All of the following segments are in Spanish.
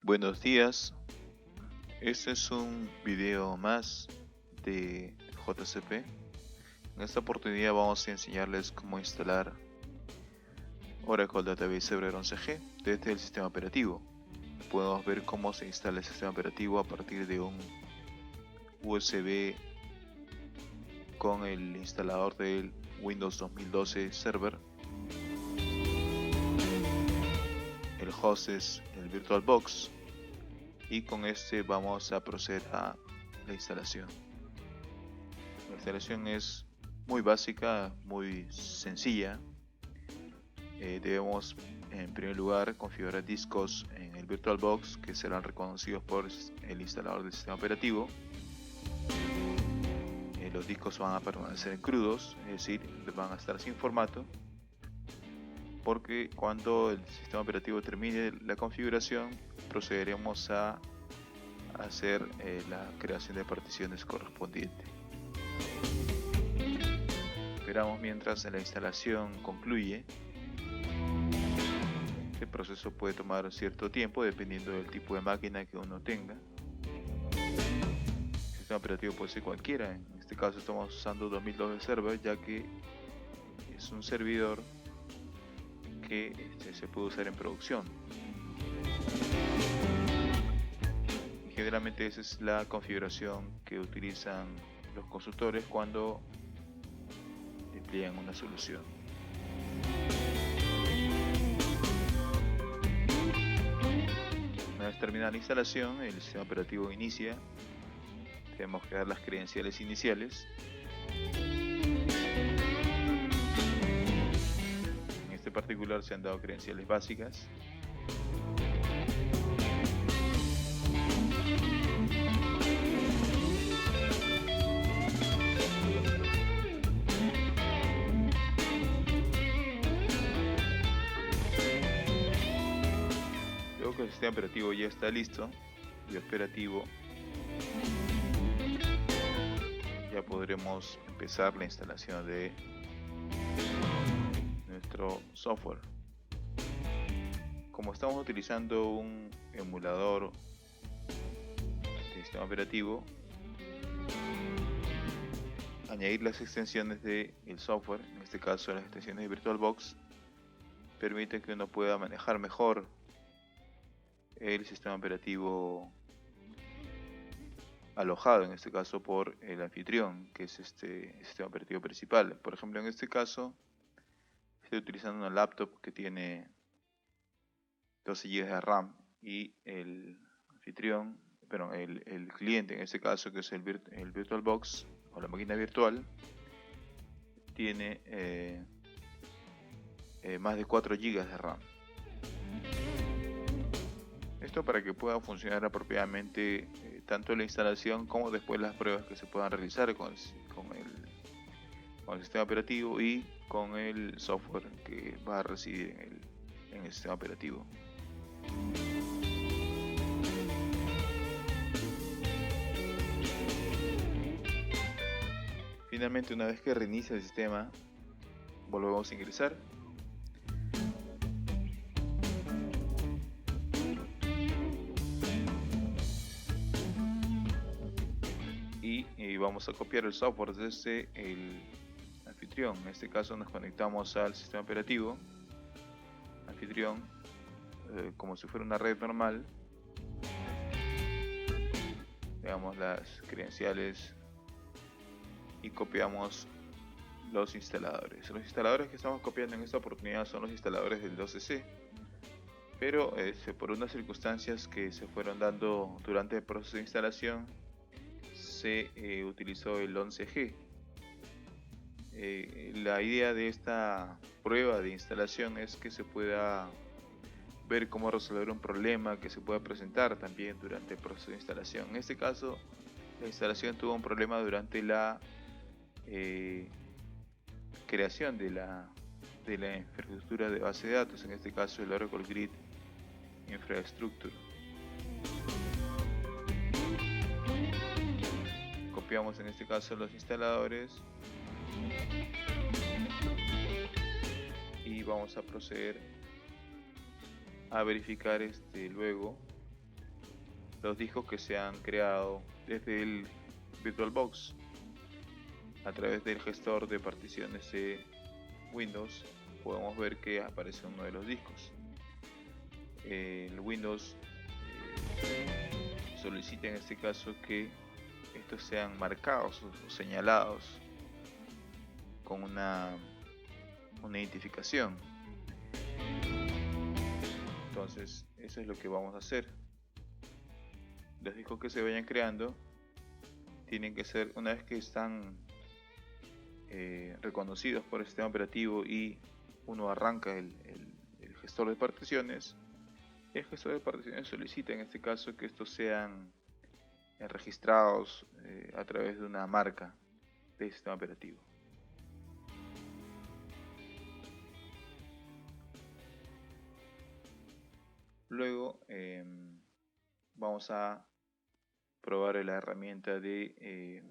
Buenos días, este es un video más de JCP. En esta oportunidad vamos a enseñarles cómo instalar Oracle Database Server 11G desde el sistema operativo. Podemos ver cómo se instala el sistema operativo a partir de un USB con el instalador del Windows 2012 Server. El host es el VirtualBox y con este vamos a proceder a la instalación. La instalación es muy básica, muy sencilla. Debemos en primer lugar configurar discos en el VirtualBox que serán reconocidos por el instalador del sistema operativo. Los discos van a permanecer en crudos, es decir, van a estar sin formato, porque cuando el sistema operativo termine la configuración procederemos a hacer la creación de particiones correspondiente. Esperamos mientras la instalación concluye. Este proceso puede tomar cierto tiempo dependiendo del tipo de máquina que uno tenga. El sistema operativo puede ser cualquiera, en este caso estamos usando 2012 Server, ya que es un servidor que se puede usar en producción. Y generalmente esa es la configuración que utilizan los consultores cuando emplean una solución. Una vez terminada la instalación, el sistema operativo inicia. Debemos crear las credenciales iniciales. En este particular se han dado credenciales básicas. Luego que el sistema operativo ya está listo y operativo, ya podremos empezar la instalación de nuestro software. Como estamos utilizando un emulador de sistema operativo, añadir las extensiones del software, en este caso las extensiones de VirtualBox, permite que uno pueda manejar mejor el sistema operativo alojado, en este caso por el anfitrión, que es este sistema operativo principal. Por ejemplo, en este caso estoy utilizando una laptop que tiene 12 GB de RAM y el anfitrión, el cliente en este caso, que es el VirtualBox o la máquina virtual, tiene más de 4 GB de RAM. Esto para que pueda funcionar apropiadamente tanto la instalación como después las pruebas que se puedan realizar con el sistema operativo y con el software que va a residir en el sistema operativo. Finalmente, una vez que reinicia el sistema, volvemos a ingresar. Y vamos a copiar el software desde el anfitrión. En este caso nos conectamos al sistema operativo, anfitrión, como si fuera una red normal. Le damos las credenciales y copiamos los instaladores. Los instaladores que estamos copiando en esta oportunidad son los instaladores del 12C, pero por unas circunstancias que se fueron dando durante el proceso de instalación, se utilizó el 11G. La idea de esta prueba de instalación es que se pueda ver cómo resolver un problema que se pueda presentar también durante el proceso de instalación. En este caso, la instalación tuvo un problema durante la creación de la infraestructura de base de datos, en este caso el Oracle Grid Infrastructure. Copiamos en este caso los instaladores y vamos a proceder a verificar luego los discos que se han creado desde el VirtualBox. A través del gestor de particiones de Windows podemos ver que aparece uno de los discos. El Windows solicita en este caso que estos sean marcados o señalados con una identificación. Entonces eso es lo que vamos a hacer. Los discos que se vayan creando tienen que ser, una vez que están reconocidos por el sistema operativo y uno arranca el gestor de particiones, el gestor de particiones solicita en este caso que estos sean registrados a través de una marca del sistema operativo. Luego vamos a probar la herramienta de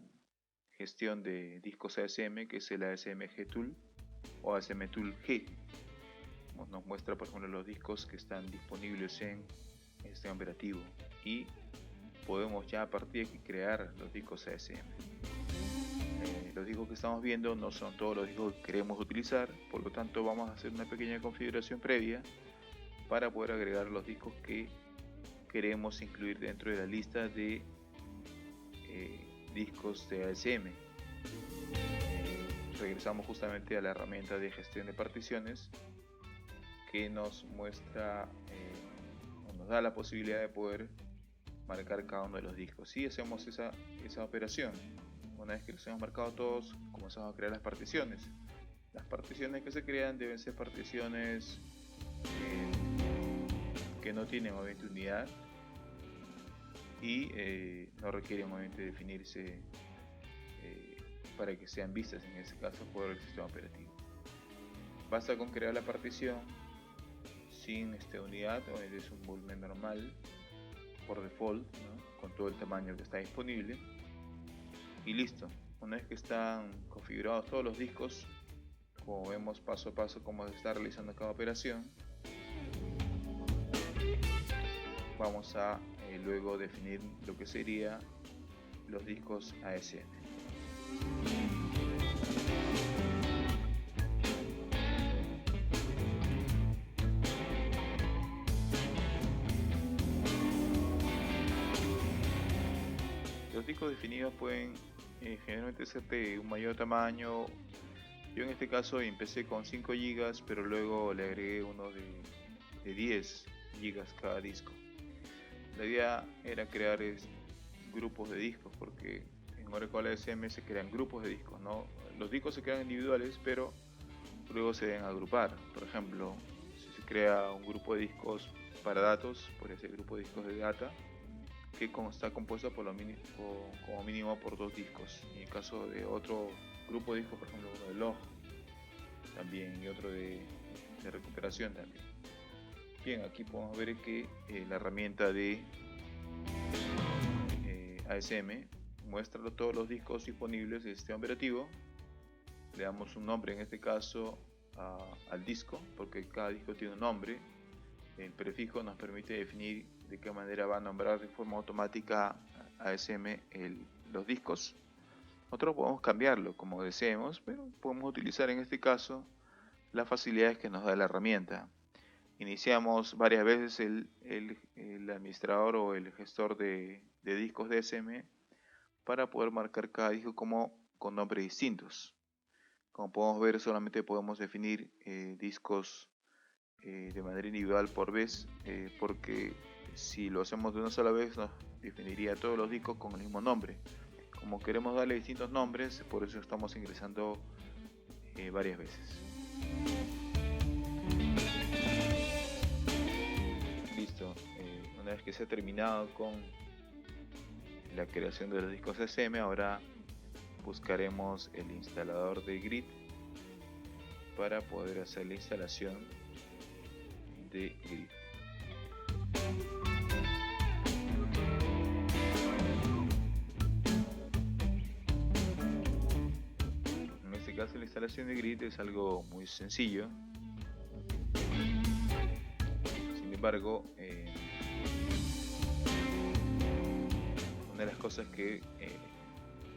gestión de discos ASM, que es el ASMG Tool o ASM Tool G. Nos muestra por ejemplo los discos que están disponibles en el sistema operativo y podemos ya a partir de aquí crear los discos ASM. Los discos que estamos viendo no son todos los discos que queremos utilizar, por lo tanto vamos a hacer una pequeña configuración previa para poder agregar los discos que queremos incluir dentro de la lista de discos de ASM. Regresamos justamente a la herramienta de gestión de particiones que nos muestra nos da la posibilidad de poder marcar cada uno de los discos. Y hacemos esa operación. Una vez que los hemos marcado todos, comenzamos a crear las particiones. Las particiones que se crean deben ser particiones que no tienen obviamente unidad y no requieren obviamente definirse para que sean vistas en ese caso por el sistema operativo. Basta con crear la partición sin unidad, o es un volumen normal por default, ¿no? Con todo el tamaño que está disponible y listo. Una vez que están configurados todos los discos, como vemos paso a paso cómo se está realizando cada operación, vamos a luego definir lo que sería los discos ASM. Los discos definidos pueden generalmente ser de un mayor tamaño. Yo en este caso empecé con 5 GB, pero luego le agregué uno de 10 GB cada disco. La idea era crear grupos de discos, porque en Oracle ASM se crean grupos de discos, ¿no? Los discos se crean individuales, pero luego se deben agrupar. Por ejemplo, si se crea un grupo de discos para datos, podría ser grupo de discos de data, que está compuesto como mínimo por 2 discos. En el caso de otro grupo de discos, por ejemplo uno de log también y otro de recuperación también. Bien, aquí podemos ver que la herramienta de ASM muestra todos los discos disponibles del sistema operativo. Le damos un nombre en este caso al disco, porque cada disco tiene un nombre. El prefijo nos permite definir de qué manera va a nombrar de forma automática ASM los discos. Nosotros podemos cambiarlo como deseemos, pero podemos utilizar en este caso las facilidades que nos da la herramienta. Iniciamos varias veces el administrador o el gestor de discos de ASM para poder marcar cada disco con nombres distintos. Como podemos ver, solamente podemos definir discos de manera individual por vez, porque si lo hacemos de una sola vez nos definiría todos los discos con el mismo nombre. Como queremos darle distintos nombres, por eso estamos ingresando varias veces. Listo, una vez que se ha terminado con la creación de los discos ASM, ahora buscaremos el instalador de Grid para poder hacer la instalación de Grid. En este caso la instalación de Grid es algo muy sencillo. Sin embargo, cosas que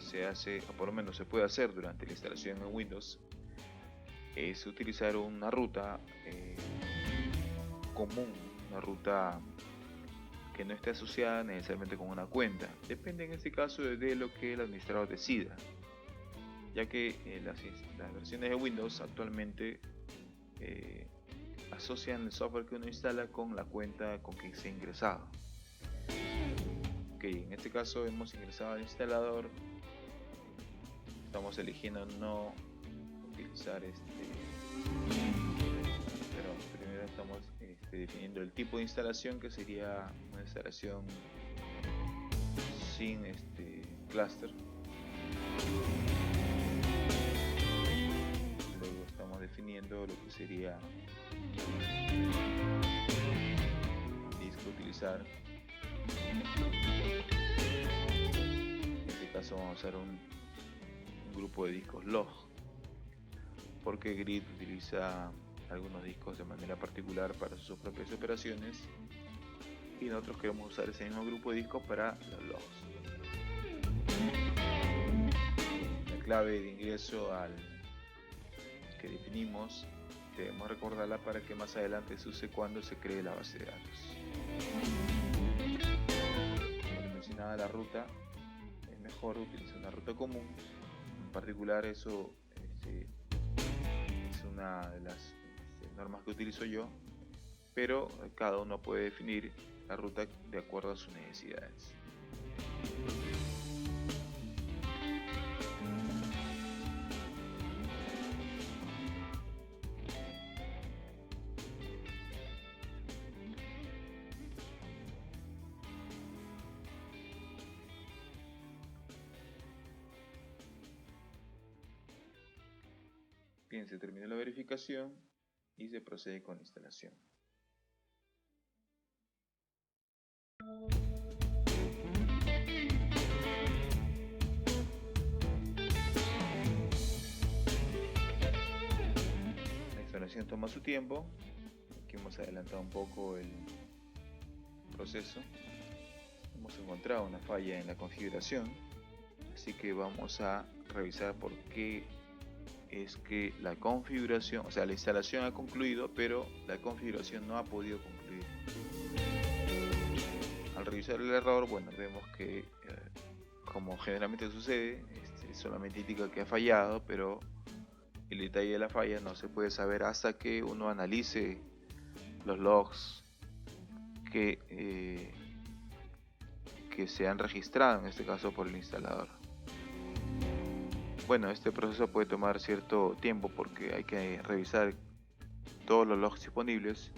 se hace, o por lo menos se puede hacer durante la instalación en Windows, es utilizar una ruta común, una ruta que no esté asociada necesariamente con una cuenta. Depende en este caso de lo que el administrador decida, ya que las versiones de Windows actualmente asocian el software que uno instala con la cuenta con que se ha ingresado. Ok, en este caso hemos ingresado al instalador, estamos eligiendo no utilizar pero primero estamos definiendo el tipo de instalación, que sería una instalación sin cluster. Luego estamos definiendo lo que sería disco a utilizar. En este caso vamos a usar un grupo de discos log, porque Grid utiliza algunos discos de manera particular para sus propias operaciones y nosotros queremos usar ese mismo grupo de discos para los logs. La clave de ingreso que definimos debemos recordarla para que más adelante se use cuando se cree la base de datos. Como les mencionaba, la ruta es mejor utilizar una ruta común. En particular eso es una de las normas que utilizo yo, pero cada uno puede definir la ruta de acuerdo a sus necesidades. Bien, se terminó la verificación y se procede con la instalación. La instalación toma su tiempo. Aquí hemos adelantado un poco el proceso. Hemos encontrado una falla en la configuración, así que vamos a revisar por qué es que la configuración, o sea, la instalación ha concluido, pero la configuración no ha podido concluir. Al revisar el error, bueno, vemos que como generalmente sucede, solamente indica que ha fallado, pero el detalle de la falla no se puede saber hasta que uno analice los logs que se han registrado, en este caso por el instalador. Bueno, este proceso puede tomar cierto tiempo porque hay que revisar todos los logs disponibles.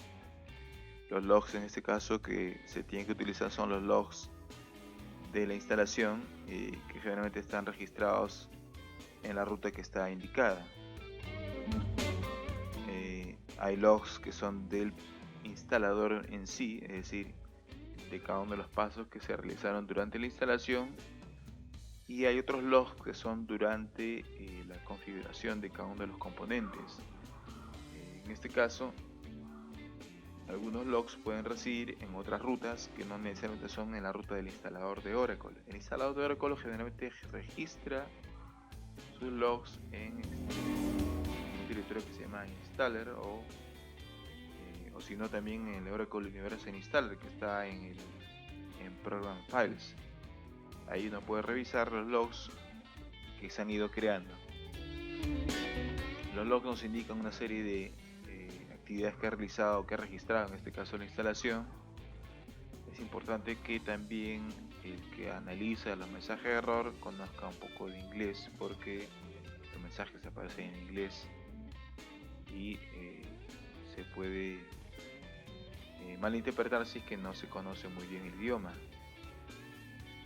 Los logs en este caso que se tienen que utilizar son los logs de la instalación, que generalmente están registrados en la ruta que está indicada. Hay logs que son del instalador en sí, es decir, de cada uno de los pasos que se realizaron durante la instalación, y hay otros logs que son durante la configuración de cada uno de los componentes. En este caso, algunos logs pueden residir en otras rutas que no necesariamente son en la ruta del instalador de Oracle. El instalador de Oracle generalmente registra sus logs en un directorio que se llama installer, o si no también en el Oracle Universal Installer, que está en Program Files. Ahí uno puede revisar los logs que se han ido creando. Los logs nos indican una serie de actividades que ha realizado o que ha registrado, en este caso la instalación. Es importante que también el que analiza los mensajes de error conozca un poco de inglés, porque los mensajes aparecen en inglés y se puede malinterpretar si es que no se conoce muy bien el idioma.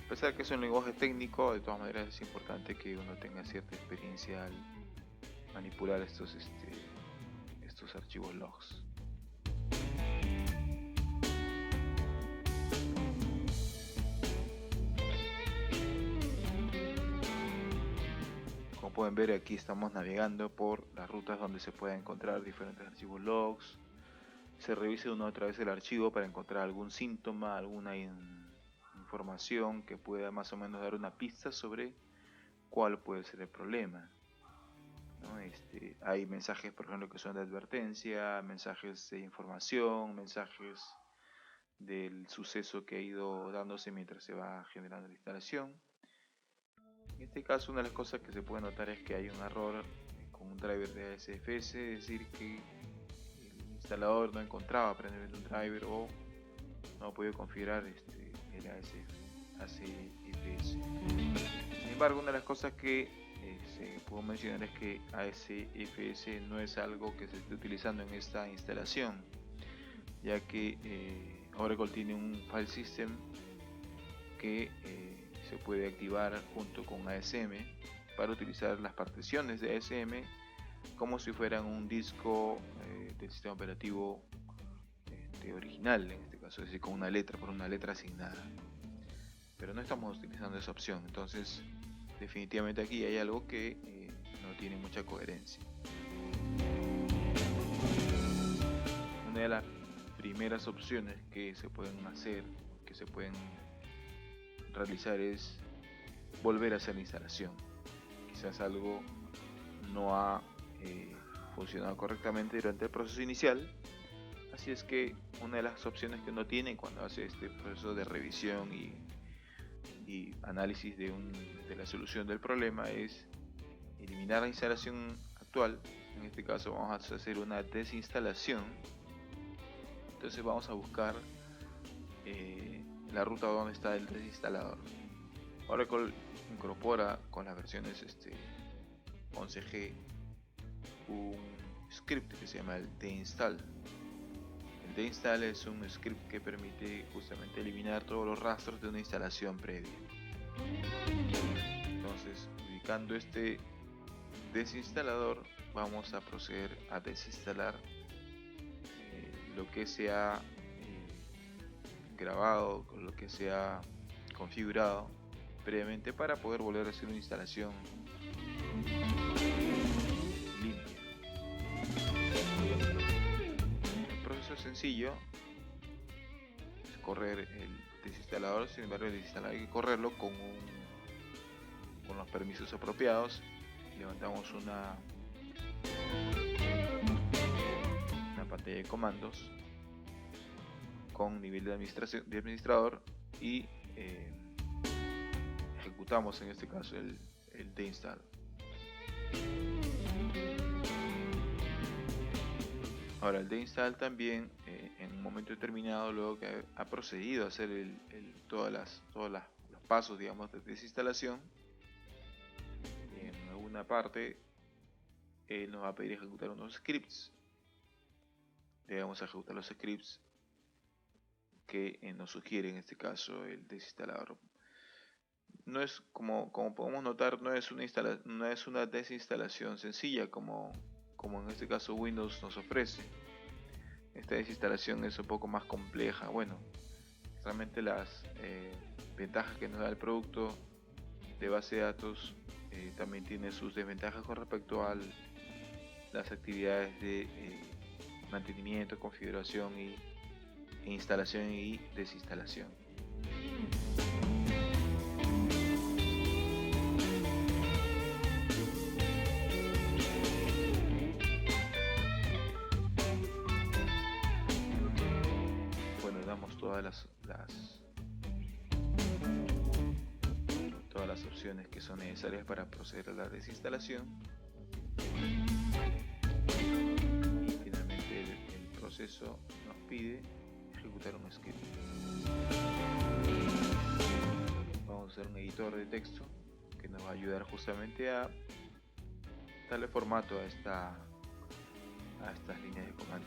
A pesar de que es un lenguaje técnico, de todas maneras es importante que uno tenga cierta experiencia al manipular estos archivos logs. Como pueden ver, aquí estamos navegando por las rutas donde se pueden encontrar diferentes archivos logs. Se revisa una otra vez el archivo para encontrar algún síntoma, alguna información que pueda más o menos dar una pista sobre cuál puede ser el problema, ¿no? Hay mensajes, por ejemplo, que son de advertencia, mensajes de información, mensajes del suceso que ha ido dándose mientras se va generando la instalación. En este caso, una de las cosas que se puede notar es que hay un error con un driver de ASFS, es decir, que el instalador no encontraba previamente un driver o no ha podido configurar el ASFS. Sin embargo, una de las cosas que se puedo mencionar es que ASFS no es algo que se esté utilizando en esta instalación, ya que Oracle tiene un file system que se puede activar junto con ASM para utilizar las particiones de ASM como si fueran un disco del sistema operativo original, en este caso, es decir, con una letra, por una letra asignada. Pero no estamos utilizando esa opción, entonces definitivamente aquí hay algo que no tiene mucha coherencia. Una de las primeras opciones que se pueden hacer, que se pueden realizar, es volver a hacer la instalación. Quizás algo no ha funcionado correctamente durante el proceso inicial, así es que una de las opciones que uno tiene cuando hace este proceso de revisión y análisis de la solución del problema es eliminar la instalación actual. En este caso vamos a hacer una desinstalación. Entonces vamos a buscar la ruta donde está el desinstalador. Oracle incorpora con las versiones 11G un script que se llama el deinstall. El deinstall es un script que permite justamente eliminar todos los rastros de una instalación previa. Entonces, ubicando este desinstalador, vamos a proceder a desinstalar lo que se ha grabado, lo que se ha configurado previamente para poder volver a hacer una instalación limpia. El proceso es sencillo, es correr el desinstalador. Sin embargo, el desinstalador hay que correrlo con los permisos apropiados. Levantamos una pantalla de comandos con nivel de administrador y ejecutamos en este caso el deinstall. Ahora, el deinstall también en un momento determinado, luego que ha procedido a hacer todos los pasos, digamos, de desinstalación, en alguna parte él nos va a pedir ejecutar unos scripts. Debemos ejecutar los scripts que nos sugiere en este caso el desinstalador. No es como podemos notar, no es una desinstalación sencilla como en este caso Windows nos ofrece. Esta desinstalación es un poco más compleja. Bueno, realmente las ventajas que nos da el producto de base de datos también tiene sus desventajas con respecto a las actividades de mantenimiento, configuración e instalación y desinstalación. Bueno, damos todas las opciones que son necesarias para proceder a la desinstalación. Y finalmente el proceso nos pide ejecutar un script. Vamos a usar un editor de texto que nos va a ayudar justamente a darle formato a estas líneas de comando.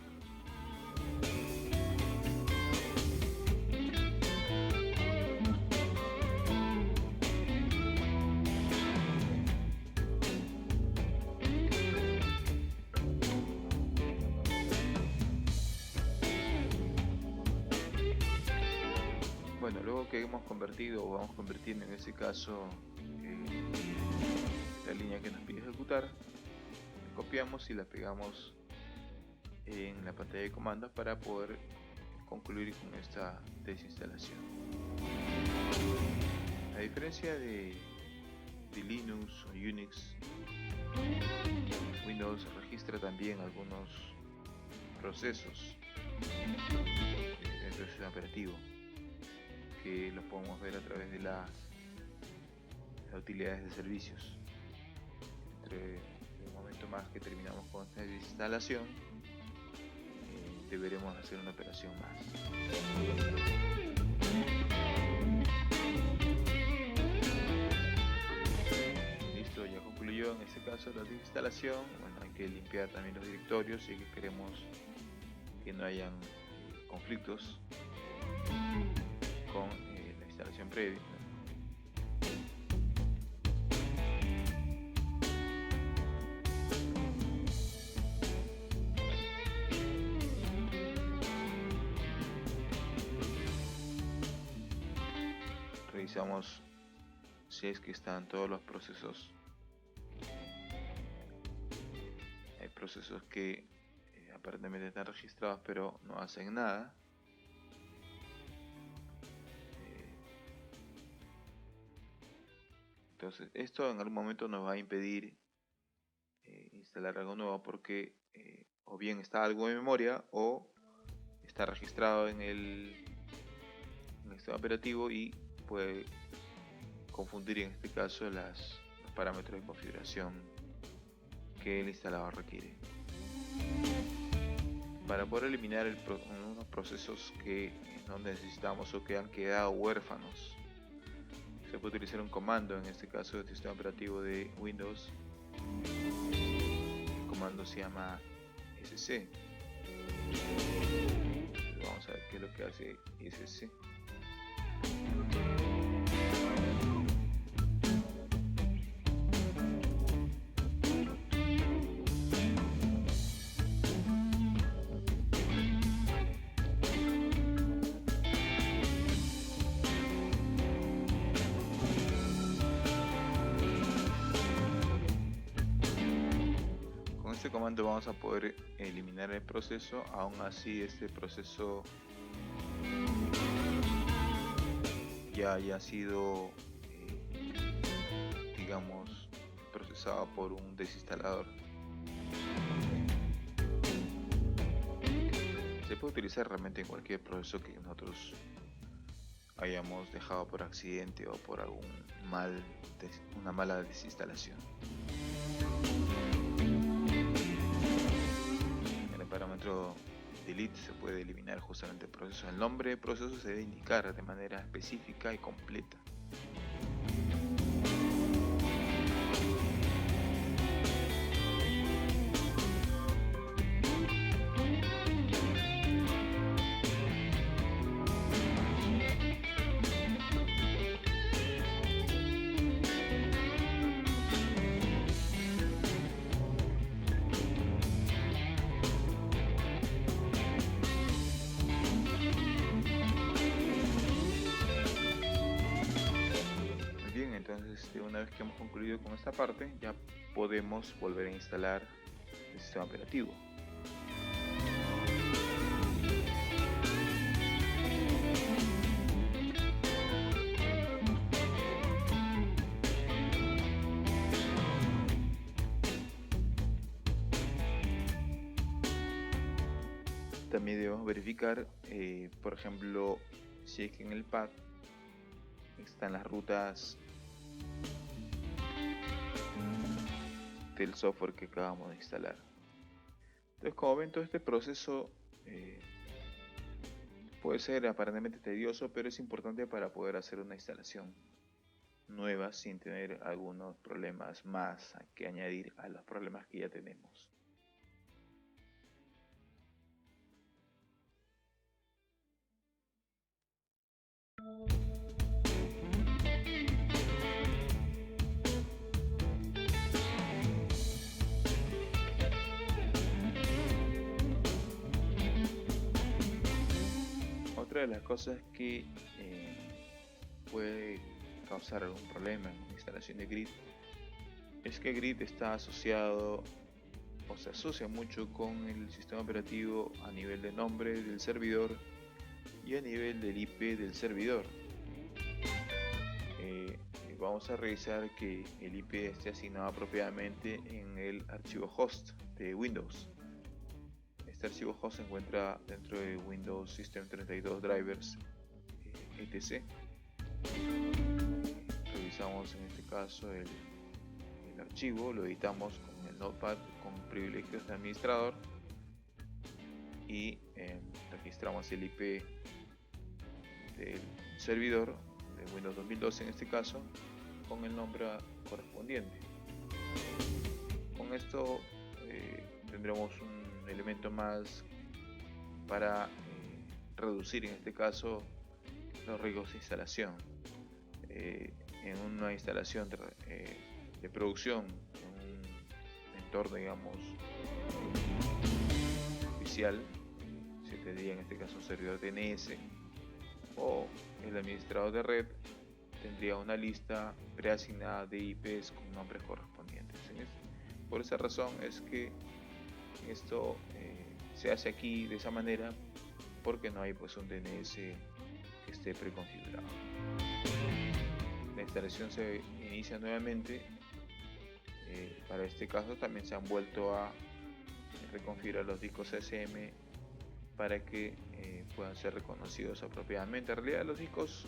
Bueno, luego que hemos convertido o vamos convirtiendo en este caso la línea que nos pide ejecutar, la copiamos y la pegamos en la pantalla de comandos para poder concluir con esta desinstalación. diferencia de Linux o Unix, Windows registra también algunos procesos dentro del sistema operativo que los podemos ver a través de las utilidades de servicios. Entre el momento más que terminamos con esta desinstalación, deberemos hacer una operación más. Listo, ya concluyó en este caso la desinstalación. Bueno, hay que limpiar también los directorios si que queremos que no hayan conflictos con la instalación previa. Revisamos si es que están todos los procesos. Hay procesos que aparentemente están registrados pero no hacen nada. Entonces esto en algún momento nos va a impedir instalar algo nuevo porque o bien está algo en memoria o está registrado en el sistema operativo y puede confundir en este caso los parámetros de configuración que el instalador requiere. Para poder eliminar unos procesos que no necesitamos o que han quedado huérfanos, se puede utilizar un comando, en este caso del sistema operativo de Windows. El comando se llama sc. Vamos a ver qué es lo que hace sc. Con este comando vamos a poder eliminar el proceso. Aún así este proceso ya haya sido digamos procesado por un desinstalador. Se puede utilizar realmente en cualquier proceso que nosotros hayamos dejado por accidente o por una mala desinstalación. En el parámetro delete se puede eliminar justamente el proceso. El nombre del proceso se debe indicar de manera específica y completa. Entonces, una vez que hemos concluido con esta parte, ya podemos volver a instalar el sistema operativo. También debemos verificar, por ejemplo, si es que en el pad están las rutas del software que acabamos de instalar. Entonces, como ven, todo este proceso puede ser aparentemente tedioso, pero es importante para poder hacer una instalación nueva sin tener algunos problemas más que añadir a los problemas que ya tenemos. Otra de las cosas que puede causar algún problema en la instalación de Grid es que Grid está asociado o se asocia mucho con el sistema operativo a nivel de nombre del servidor y a nivel del IP del servidor. vamos a revisar que el IP esté asignado apropiadamente en el archivo host de Windows. Este archivo host se encuentra dentro de Windows System 32 Drivers etc. Revisamos en este caso el archivo, lo editamos con el Notepad con privilegios de administrador y registramos el IP del servidor de Windows 2012 en este caso con el nombre correspondiente. Con esto tendremos un elemento más para reducir en este caso los riesgos de instalación. En una instalación de producción, en un entorno digamos oficial, se tendría en este caso un servidor DNS, o el administrador de red tendría una lista preasignada de IPs con nombres correspondientes. Por esa razón es que esto se hace aquí de esa manera, porque no hay pues un DNS que esté preconfigurado. La instalación se inicia nuevamente. Para este caso también se han vuelto a reconfigurar los discos SM para que puedan ser reconocidos apropiadamente. En realidad los discos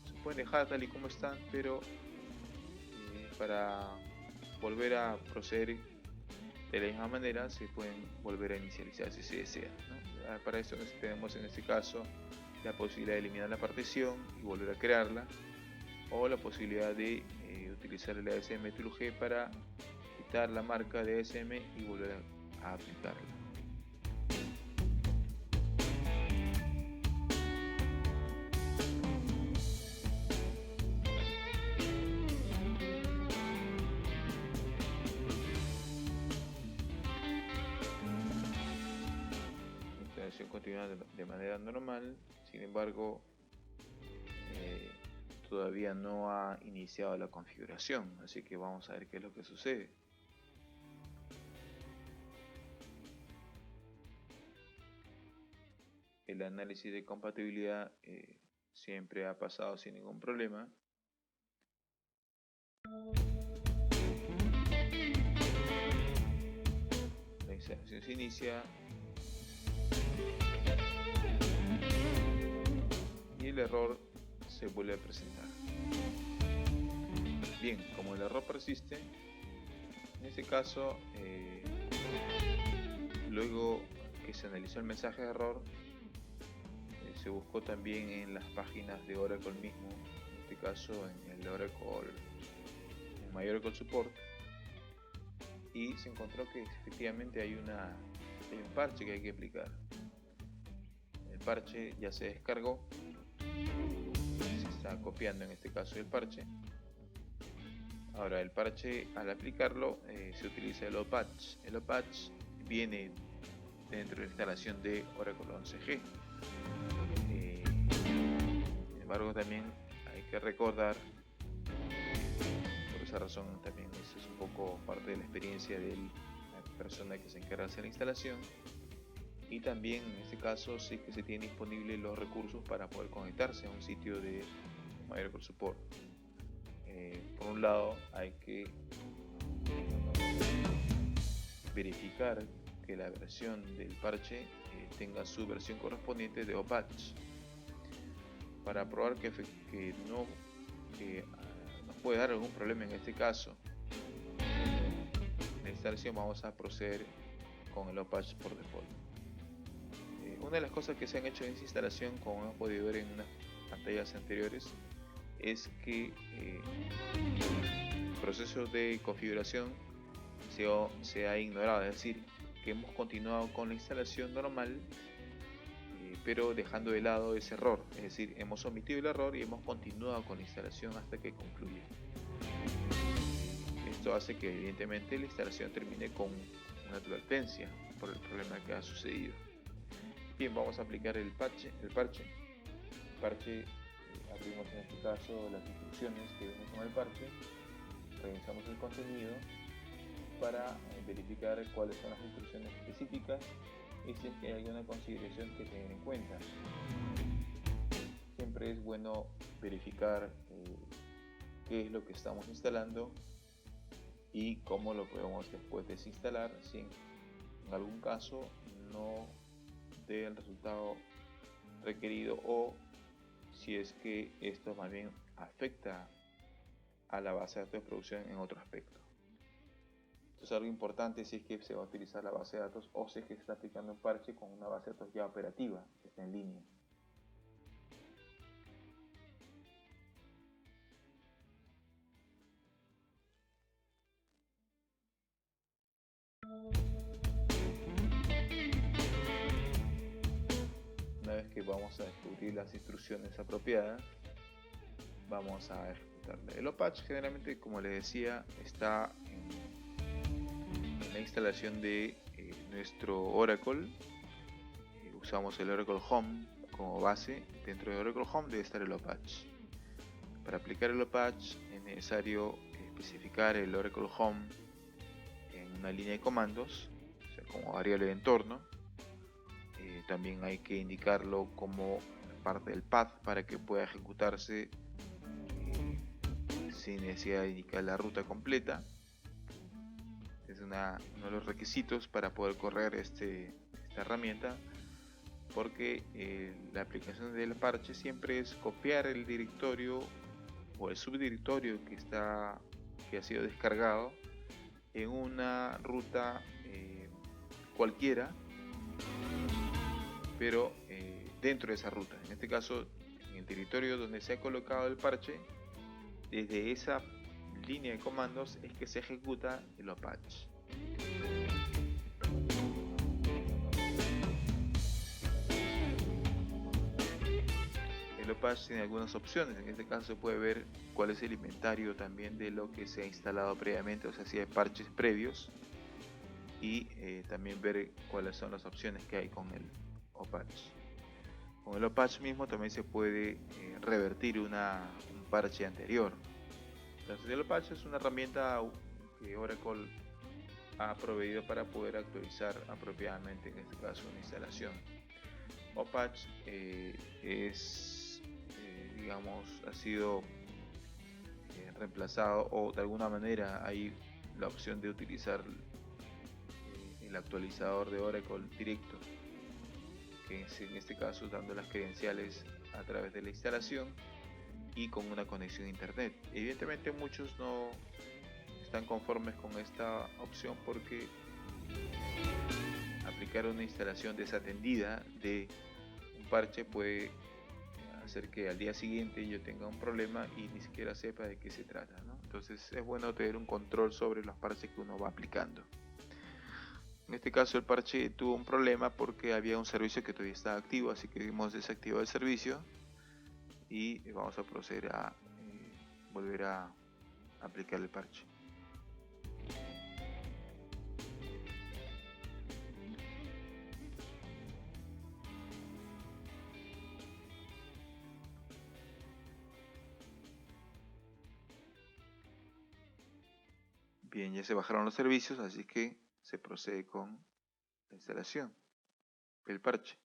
se pueden dejar tal y como están, pero para volver a proceder de la misma manera se pueden volver a inicializar si se desea, ¿no? Para eso tenemos en este caso la posibilidad de eliminar la partición y volver a crearla, o la posibilidad de utilizar el ASM ToolG para quitar la marca de ASM y volver a aplicarla. La instalación continúa de manera normal, sin embargo todavía no ha iniciado la configuración, así que vamos a ver qué es lo que sucede. El análisis de compatibilidad siempre ha pasado sin ningún problema. La instalación se inicia y el error se vuelve a presentar. Bien, como el error persiste, en este caso luego que se analizó el mensaje de error, se buscó también en las páginas de Oracle mismo, en este caso en el Oracle, en My Oracle Support, y se encontró que efectivamente hay un parche que hay que aplicar. El parche ya se descargó, se está copiando en este caso el parche. Ahora el parche, al aplicarlo se utiliza el OPatch. El OPatch viene dentro de la instalación de Oracle 11G. Sin embargo, también hay que recordar, por esa razón también eso es un poco parte de la experiencia de la persona que se encarga de hacer la instalación, y también en este caso sí que se tienen disponibles los recursos para poder conectarse a un sitio de My Oracle Support. Por un lado hay que verificar que la versión del parche tenga su versión correspondiente de OPatch. Para probar que nos puede dar algún problema en este caso la instalación, vamos a proceder con el OPatch por default. Una de las cosas que se han hecho en esta instalación, como hemos podido ver en unas pantallas anteriores, es que el proceso de configuración se ha ignorado, es decir, que hemos continuado con la instalación normal, pero dejando de lado ese error, es decir, hemos omitido el error y hemos continuado con la instalación hasta que concluya. Esto hace que evidentemente la instalación termine con una advertencia por el problema que ha sucedido. Bien, vamos a aplicar el parche. Abrimos en este caso las instrucciones que vienen con el parche, revisamos el contenido para verificar cuáles son las instrucciones específicas y si es que hay alguna consideración que tener en cuenta. Siempre es bueno verificar qué es lo que estamos instalando y cómo lo podemos después desinstalar si en algún caso no dé el resultado requerido, o si es que esto más bien afecta a la base de datos de producción en otro aspecto. Entonces, algo importante si es que se va a utilizar la base de datos o si es que se está aplicando un parche con una base de datos ya operativa que está en línea. Una vez que vamos a descubrir las instrucciones apropiadas, vamos a ejecutarla. El OPatch generalmente, como les decía, está en la instalación de nuestro Oracle. Usamos el Oracle Home como base. Dentro de Oracle Home debe estar el OPatch. Para aplicar el OPatch es necesario especificar el Oracle Home en una línea de comandos, o sea, como variable de entorno. También hay que indicarlo como parte del path para que pueda ejecutarse sin necesidad de indicar la ruta completa. Es uno de los requisitos para poder correr esta herramienta, porque la aplicación del parche siempre es copiar el directorio o el subdirectorio que ha sido descargado en una ruta cualquiera, pero dentro de esa ruta, en este caso en el directorio donde se ha colocado el parche. Desde esa línea de comandos es que se ejecuta el OPatch. El OPatch tiene algunas opciones. En este caso se puede ver cuál es el inventario también de lo que se ha instalado previamente, o sea, si hay parches previos, y también ver cuáles son las opciones que hay con el OPatch. Con el OPatch mismo también se puede revertir un parche anterior. Entonces, el OPatch es una herramienta que Oracle ha proveído para poder actualizar apropiadamente, en este caso, una instalación. OPatch ha sido reemplazado, o de alguna manera hay la opción de utilizar el actualizador de Oracle directo, que es en este caso dando las credenciales a través de la instalación y con una conexión a internet. Evidentemente muchos no están conformes con esta opción, porque aplicar una instalación desatendida de un parche puede hacer que al día siguiente yo tenga un problema y ni siquiera sepa de qué se trata, ¿no? Entonces es bueno tener un control sobre los parches que uno va aplicando. En este caso el parche tuvo un problema porque había un servicio que todavía estaba activo, así que hemos desactivado el servicio y vamos a proceder a volver a aplicar el parche. Bien, ya se bajaron los servicios, así que se procede con la instalación del parche.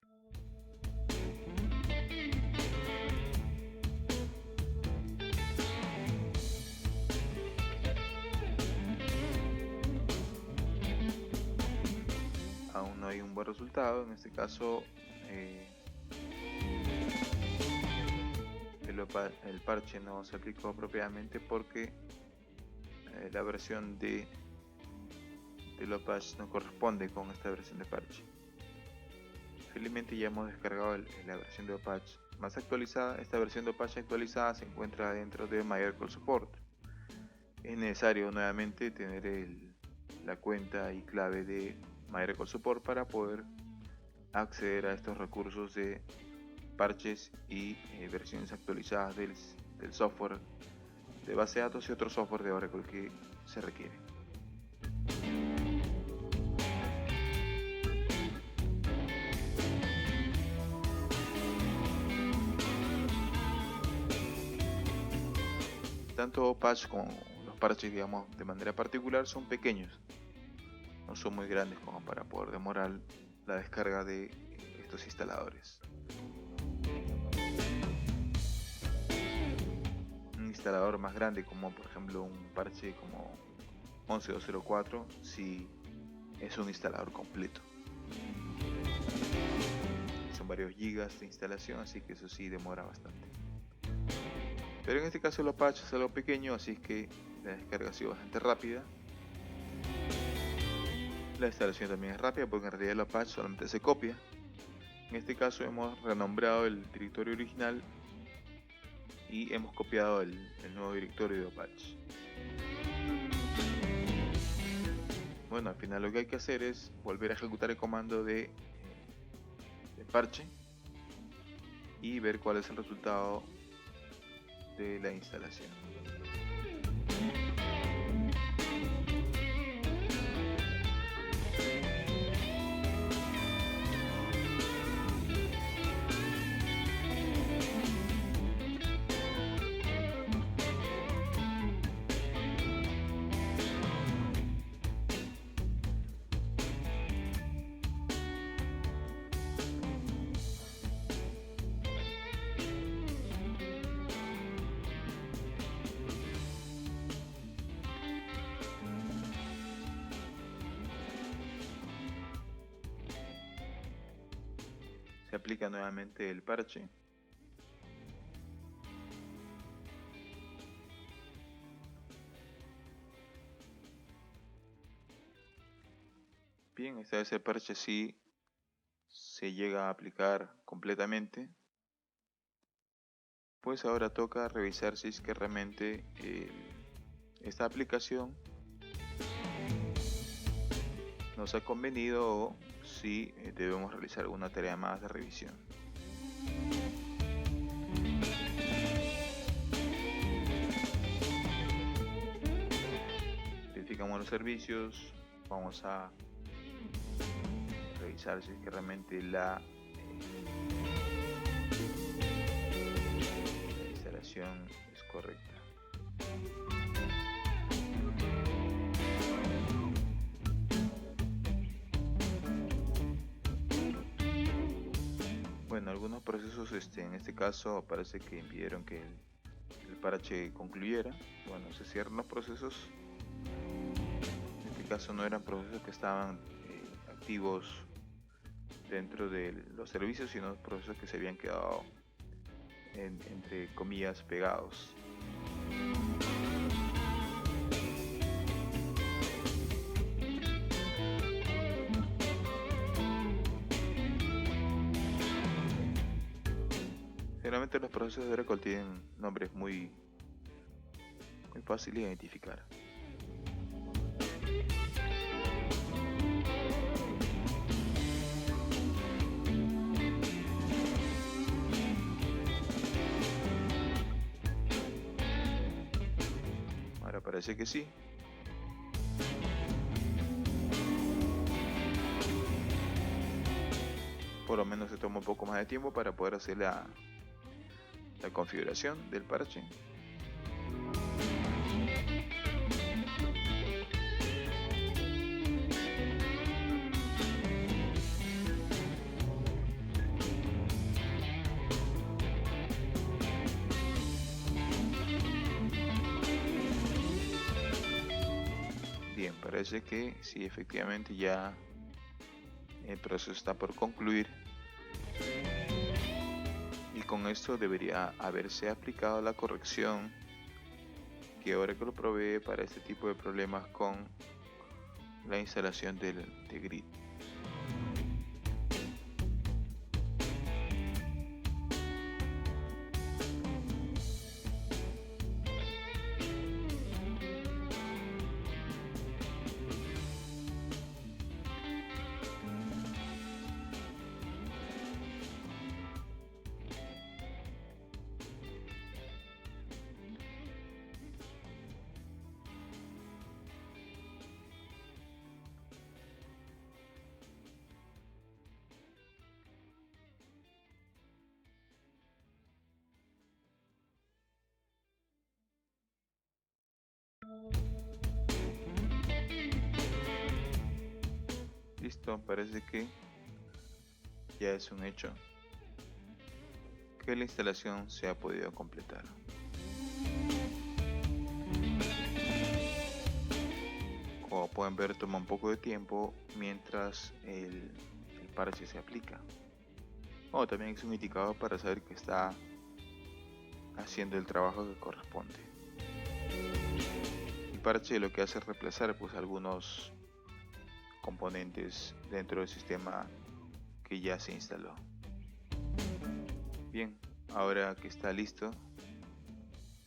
Aún no hay un buen resultado. En este caso el parche no se aplicó propiamente porque la versión del OPatch no corresponde con esta versión de parche. Felizmente ya hemos descargado la versión de OPatch más actualizada. Esta versión de OPatch actualizada se encuentra dentro de MyOracle Support. Es necesario nuevamente tener la cuenta y clave de MyOracle Support para poder acceder a estos recursos de parches y versiones actualizadas del software de base de datos y otro software de Oracle que se requiere. Tanto OPatch como los parches, digamos, de manera particular, son pequeños, no son muy grandes como para poder demorar la descarga de estos instaladores. instalador más grande, como por ejemplo un parche como 11204, si es un instalador completo. Son varios gigas de instalación, así que eso sí demora bastante. Pero en este caso el patch es algo pequeño, así es que la descarga ha sido bastante rápida. La instalación también es rápida porque en realidad el patch solamente se copia. En este caso hemos renombrado el directorio original y hemos copiado el nuevo directorio de Apache. Bueno, al final lo que hay que hacer es volver a ejecutar el comando de parche y ver cuál es el resultado de la instalación. Se aplica nuevamente el parche. Bien, esta vez el parche sí se llega a aplicar completamente. Pues ahora toca revisar si es que realmente esta aplicación nos ha convenido o si debemos realizar alguna tarea más de revisión. Verificamos los servicios, vamos a revisar si es que realmente la instalación es correcta. Bueno, algunos procesos en este caso parece que impidieron que el parche concluyera. Bueno, se cierran los procesos. En este caso no eran procesos que estaban activos dentro de los servicios, sino procesos que se habían quedado entre comillas pegados. Generalmente los procesos de Oracle tienen nombres muy fáciles de identificar. Ahora parece que sí. Por lo menos se toma un poco más de tiempo para poder hacer la configuración del parche. Bien, parece que sí, efectivamente ya el proceso está por concluir. Y con esto debería haberse aplicado la corrección que Oracle provee para este tipo de problemas con la instalación de Grid. Listo, parece que ya es un hecho que la instalación se ha podido completar. pueden ver, toma un poco de tiempo mientras el parche se aplica. También es un indicador para saber que está haciendo el trabajo que corresponde. El parche lo que hace es reemplazar pues algunos componentes dentro del sistema que ya se instaló. Bien, ahora que está listo,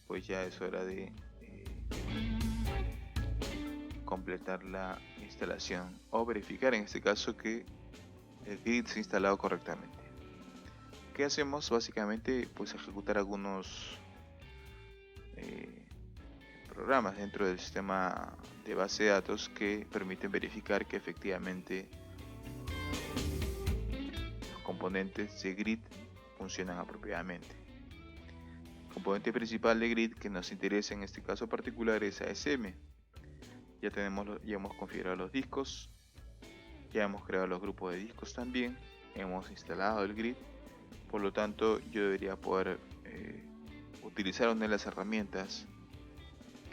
pues ya es hora de completar la instalación o verificar en este caso que el grid se ha instalado correctamente. ¿Qué hacemos? Básicamente pues ejecutar algunos programas dentro del sistema de base de datos que permiten verificar que efectivamente los componentes de grid funcionan apropiadamente. El componente principal de grid que nos interesa en este caso particular es ASM. Ya hemos configurado los discos, ya hemos creado los grupos de discos también, hemos instalado el grid, por lo tanto yo debería poder utilizar una de las herramientas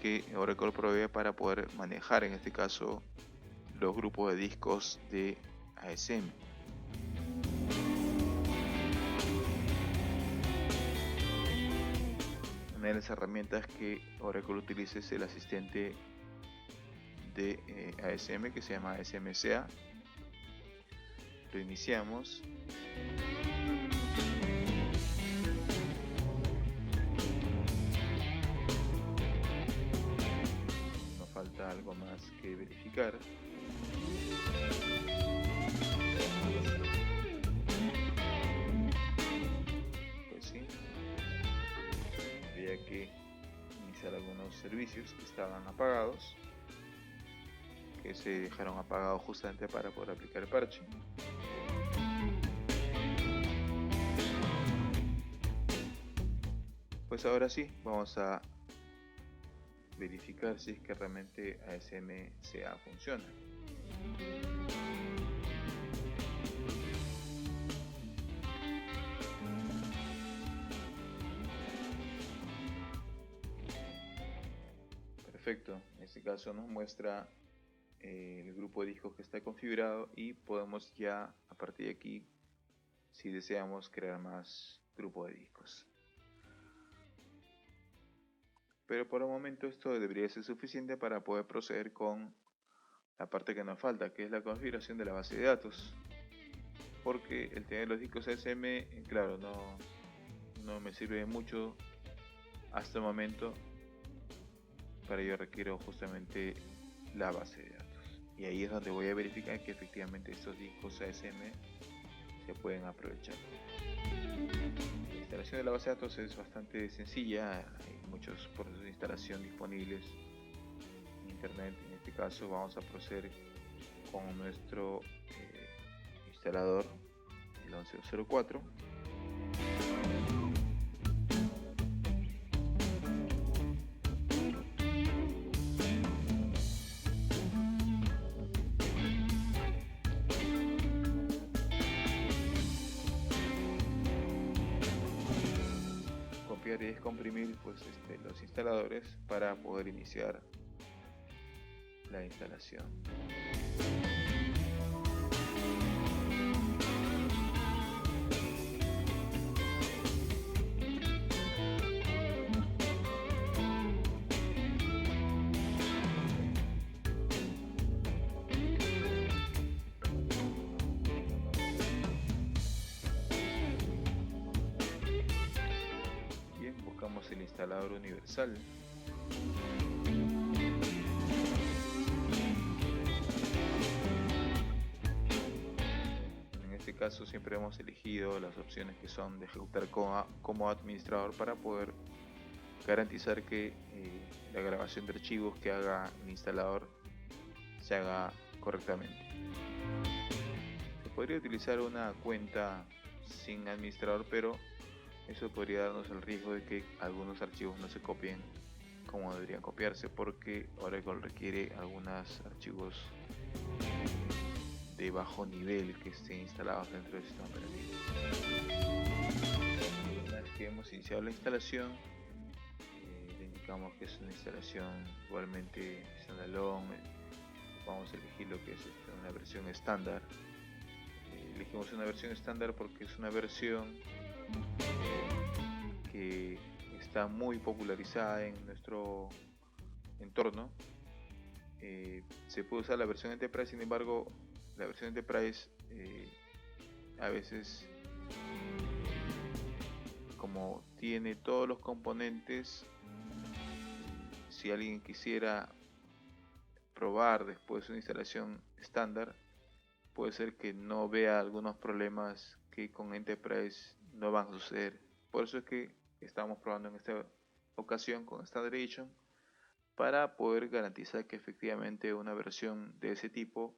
que Oracle provee para poder manejar en este caso los grupos de discos de ASM. Una de las herramientas que Oracle utiliza es el asistente de ASM que se llama ASMCA. Lo iniciamos. Nos falta algo más que verificar. Pues sí, había que iniciar algunos servicios que estaban apagados, que se dejaron apagados justamente para poder aplicar el parche. Pues ahora sí, vamos a verificar si es que realmente ASMCA funciona. Perfecto, en este caso nos muestra el grupo de discos que está configurado y podemos ya a partir de aquí, si deseamos, crear más grupos de discos. Pero por el momento esto debería ser suficiente para poder proceder con la parte que nos falta, que es la configuración de la base de datos. Porque el tener los discos ASM, claro, no me sirve de mucho hasta el momento. Para ello requiero justamente la base de datos. Y ahí es donde voy a verificar que efectivamente estos discos ASM se pueden aprovechar. La instalación de la base de datos es bastante sencilla, hay muchos procesos de instalación disponibles en internet. En este caso vamos a proceder con nuestro instalador, el 1104. Copiar y descomprimir pues, los instaladores para poder iniciar la instalación. Bien, buscamos el instalador universal. En este caso siempre hemos elegido las opciones que son de ejecutar como administrador para poder garantizar que la grabación de archivos que haga el instalador se haga correctamente. Se podría utilizar una cuenta sin administrador, pero eso podría darnos el riesgo de que algunos archivos no se copien como deberían copiarse, porque Oracle requiere algunos archivos de bajo nivel que estén instalados dentro del sistema operativo. Una vez que hemos iniciado la instalación, le indicamos que es una instalación igualmente standalone, vamos a elegir lo que es una versión estándar. Elegimos una versión estándar porque es una versión que está muy popularizada en nuestro entorno. Se puede usar la versión Enterprise, sin embargo la versión Enterprise a veces, como tiene todos los componentes, si alguien quisiera probar después una instalación estándar, puede ser que no vea algunos problemas que con Enterprise no van a suceder. Por eso es que estamos probando en esta ocasión con Standard Edition, para poder garantizar que efectivamente una versión de ese tipo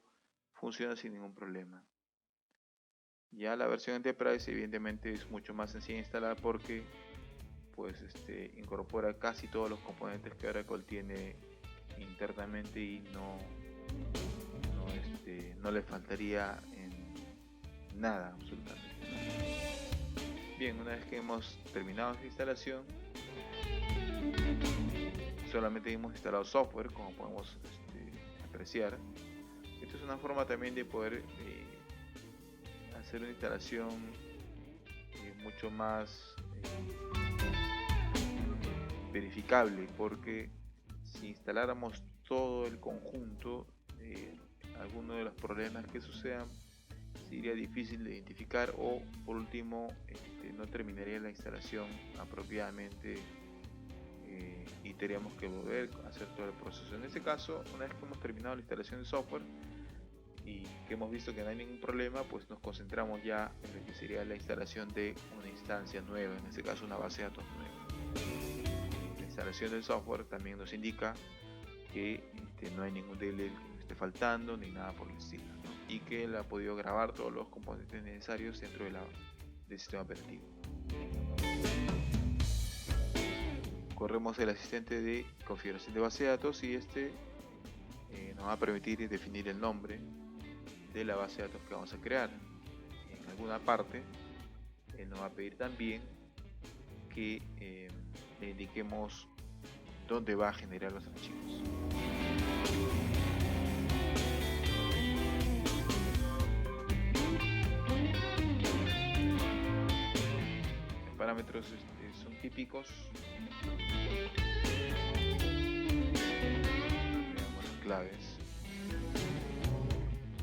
funciona sin ningún problema. Ya la versión Enterprise evidentemente es mucho más sencilla de instalar porque pues incorpora casi todos los componentes que Oracle tiene internamente y no le faltaría en nada absolutamente. Bien, una vez que hemos terminado esta instalación, solamente hemos instalado software, como podemos apreciar. Esto es una forma también de poder hacer una instalación mucho más verificable, porque si instaláramos todo el conjunto, algunos de los problemas que sucedan sería difícil de identificar, o por último no terminaría la instalación apropiadamente y tendríamos que volver a hacer todo el proceso. En este caso, una vez que hemos terminado la instalación de software y que hemos visto que no hay ningún problema, pues nos concentramos ya en lo que sería la instalación de una instancia nueva, en este caso una base de datos nueva. La instalación del software también nos indica que no hay ningún DLL que esté faltando ni nada por el estilo, ¿no? Y que él ha podido grabar todos los componentes necesarios dentro del sistema operativo. Corremos el asistente de configuración de base de datos y nos va a permitir definir el nombre de la base de datos que vamos a crear. En alguna parte nos va a pedir también que le indiquemos dónde va a generar los archivos. Los parámetros son típicos. Veamos las claves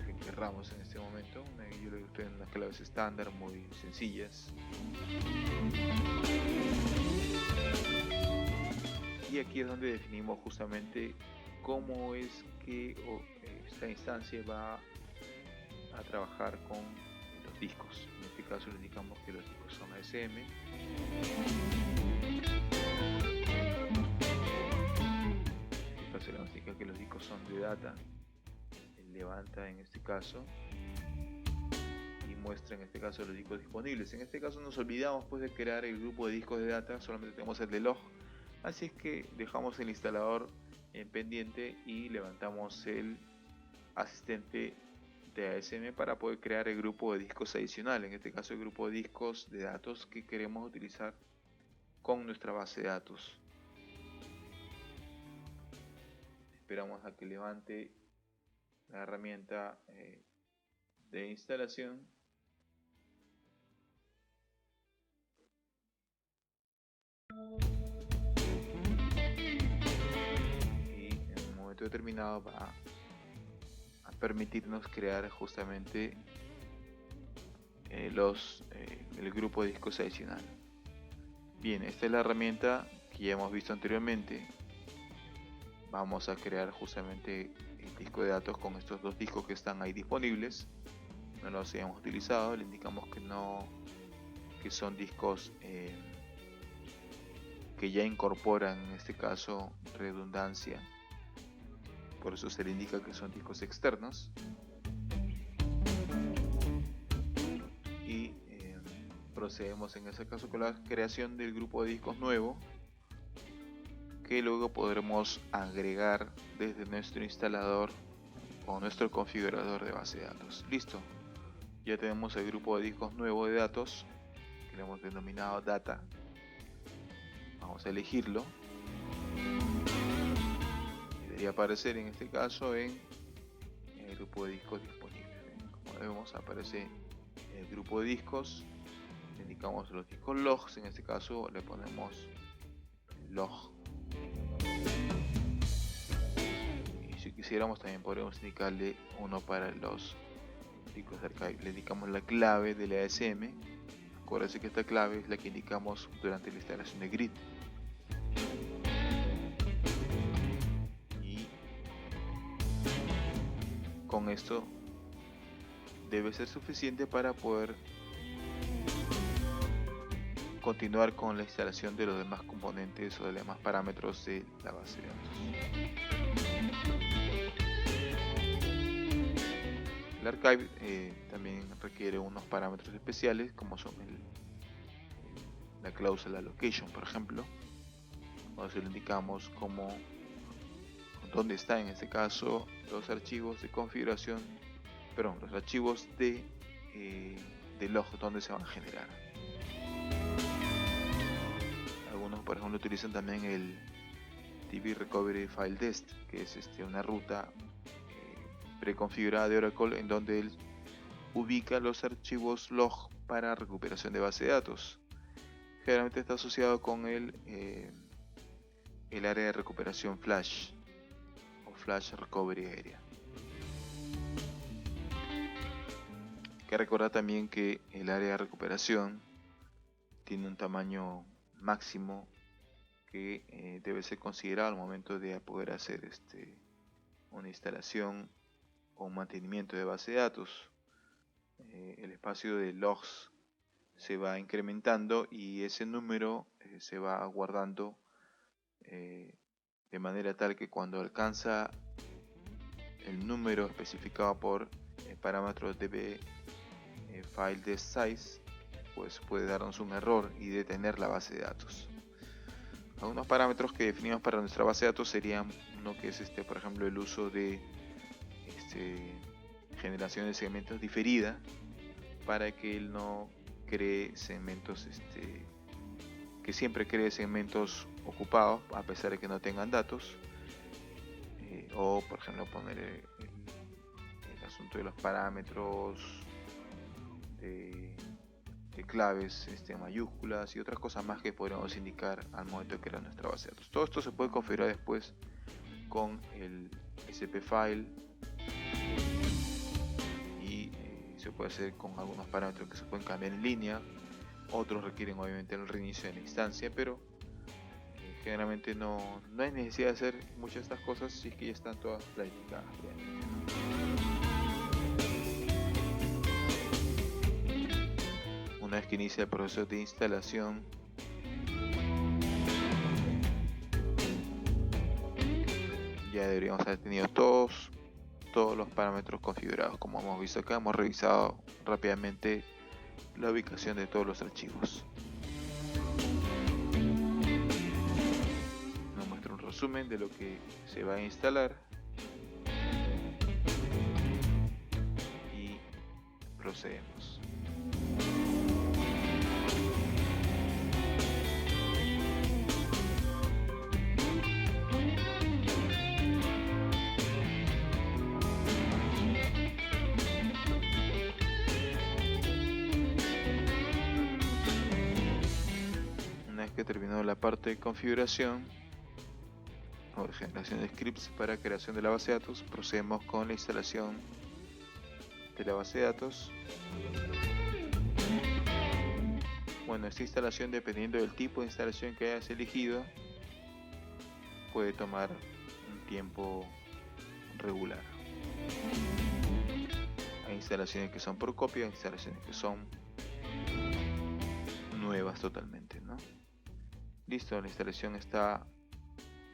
que querramos en este momento. Yo le estoy en unas claves estándar muy sencillas. Y aquí es donde definimos justamente cómo es que esta instancia va a trabajar con los discos. En este caso le indicamos que los discos son ASM. Se nos indica que los discos son de data. Él levanta en este caso y muestra en este caso los discos disponibles. En este caso nos olvidamos pues de crear el grupo de discos de data, solamente tenemos el de log. Así es que dejamos el instalador en pendiente y levantamos el asistente de ASM para poder crear el grupo de discos adicional, en este caso el grupo de discos de datos que queremos utilizar con nuestra base de datos. Esperamos a que levante la herramienta de instalación. Y en un momento determinado va a permitirnos crear justamente el grupo de discos adicional. Bien, esta es la herramienta que ya hemos visto anteriormente. Vamos a crear justamente el disco de datos con estos dos discos que están ahí disponibles. No los hayamos utilizado, le indicamos que son discos que ya incorporan en este caso redundancia, por eso se le indica que son discos externos. Y procedemos en este caso con la creación del grupo de discos nuevo, que luego podremos agregar desde nuestro instalador o nuestro configurador de base de datos. Listo, ya tenemos el grupo de discos nuevo de datos que le hemos denominado data. Vamos a elegirlo. Debería aparecer en este caso en el grupo de discos disponible. Como vemos, aparece el grupo de discos, le indicamos los discos logs, en este caso le ponemos log. Y si quisiéramos también podríamos indicarle uno para los discos de archive. Le indicamos la clave de la ASM. Acuérdense que esta clave es la que indicamos durante la instalación de grid. Y con esto debe ser suficiente para poder continuar con la instalación de los demás componentes o de los demás parámetros de la base de datos. El archive también requiere unos parámetros especiales como son la cláusula location, por ejemplo. Entonces le indicamos dónde están en este caso los archivos de configuración, perdón, los archivos de log, donde se van a generar. Algunos, por ejemplo, utilizan también el DB Recovery File Test, que es una ruta preconfigurada de Oracle en donde él ubica los archivos log para recuperación de base de datos. Generalmente está asociado con el área de recuperación Flash o Flash Recovery Area. Hay que recordar también que el área de recuperación tiene un tamaño máximo que debe ser considerado al momento de poder hacer una instalación o un mantenimiento de base de datos. El espacio de logs se va incrementando y ese número se va guardando de manera tal que cuando alcanza el número especificado por el parámetro db file test size, pues puede darnos un error y detener la base de datos. Algunos parámetros que definimos para nuestra base de datos serían uno que es por ejemplo el uso de generación de segmentos diferida, para que él no cree segmentos que siempre cree segmentos ocupados a pesar de que no tengan datos. O por ejemplo poner el asunto de los parámetros de claves mayúsculas y otras cosas más que podríamos indicar al momento de crear nuestra base de datos. Todo esto se puede configurar después con el spfile y se puede hacer con algunos parámetros que se pueden cambiar en línea. Otros requieren obviamente el reinicio de la instancia, pero generalmente no hay necesidad de hacer muchas de estas cosas si es que ya están todas planificadas. Una vez que inicia el proceso de instalación, ya deberíamos haber tenido todos los parámetros configurados. Como hemos visto acá, hemos revisado rápidamente la ubicación de todos los archivos. Nos muestra un resumen de lo que se va a instalar y procedemos. Que terminó la parte de configuración o de generación de scripts para creación de la base de datos, procedemos con la instalación de la base de datos. Bueno, esta instalación, dependiendo del tipo de instalación que hayas elegido, puede tomar un tiempo regular. Hay instalaciones que son por copia, hay instalaciones que son nuevas totalmente, ¿no? Listo, la instalación está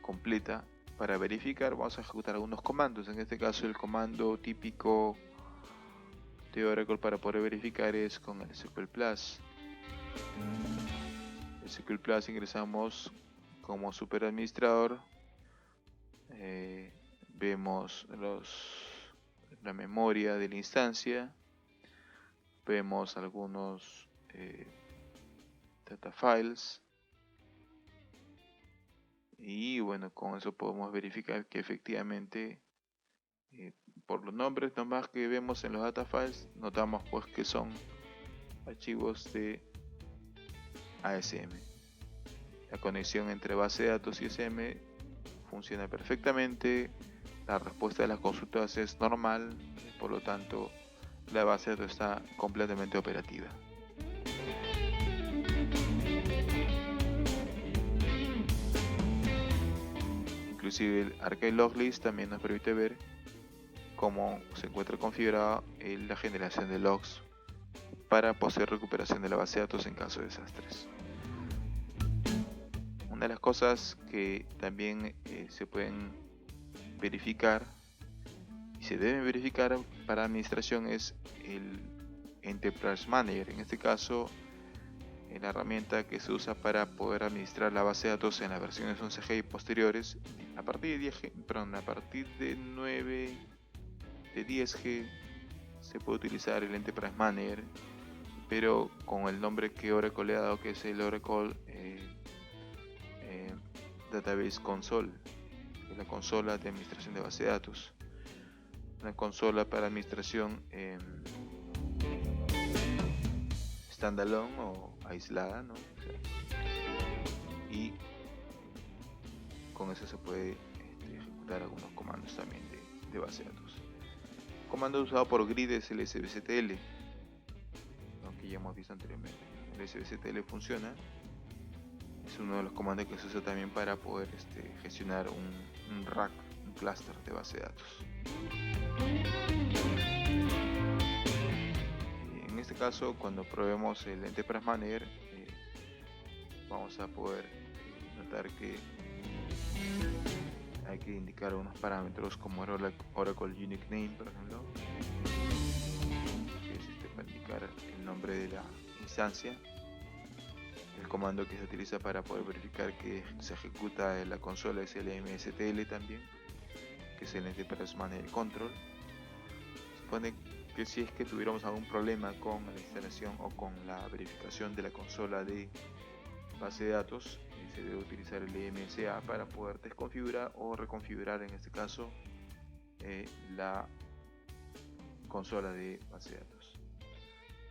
completa. Para verificar vamos a ejecutar algunos comandos. En este caso el comando típico de Oracle para poder verificar es con el SQL Plus. El SQL Plus ingresamos como superadministrador. Vemos la memoria de la instancia. Vemos algunos data files. Y bueno, con eso podemos verificar que efectivamente por los nombres nomás que vemos en los data files, notamos pues que son archivos de ASM. La conexión entre base de datos y ASM funciona perfectamente, la respuesta de las consultas es normal, por lo tanto la base de datos está completamente operativa. Inclusive el Archive Log List también nos permite ver cómo se encuentra configurada la generación de logs para posterior recuperación de la base de datos en caso de desastres. Una de las cosas que también se pueden verificar y se deben verificar para administración es el Enterprise Manager. En este caso, la herramienta que se usa para poder administrar la base de datos en las versiones 11G y posteriores. A partir de 10G se puede utilizar el Enterprise Manager, pero con el nombre que Oracle le ha dado, que es el Oracle Database Console, que es la consola de administración de base de datos, una consola para administración standalone o aislada, ¿no? Y con eso se puede ejecutar algunos comandos también de base de datos. El comando usado por Grid es el sbctl, aunque ya hemos visto anteriormente. El sbctl funciona, es uno de los comandos que se usa también para poder gestionar un rack, un clúster de base de datos. En este caso, cuando probemos el Enterprise Manager, vamos a poder notar que hay que indicar unos parámetros como el Oracle Unique Name, por ejemplo, que es para indicar el nombre de la instancia. El comando que se utiliza para poder verificar que se ejecuta en la consola es el mstl también, que es el Enterprise Manager Control. Supone que si es que tuviéramos algún problema con la instalación o con la verificación de la consola de base de datos, se debe utilizar el MSA para poder desconfigurar o reconfigurar, en este caso, la consola de base de datos.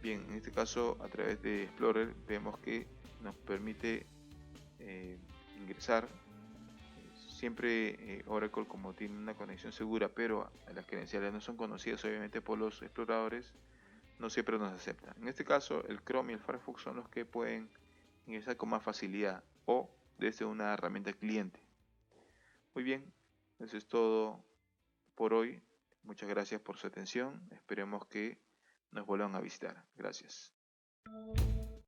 Bien, en este caso, a través de Explorer vemos que nos permite ingresar. Siempre Oracle, como tiene una conexión segura, pero las credenciales no son conocidas obviamente por los exploradores, no siempre nos aceptan. En este caso, el Chrome y el Firefox son los que pueden ingresar con más facilidad o desde una herramienta cliente. Muy bien, eso es todo por hoy. Muchas gracias por su atención. Esperemos que nos vuelvan a visitar. Gracias.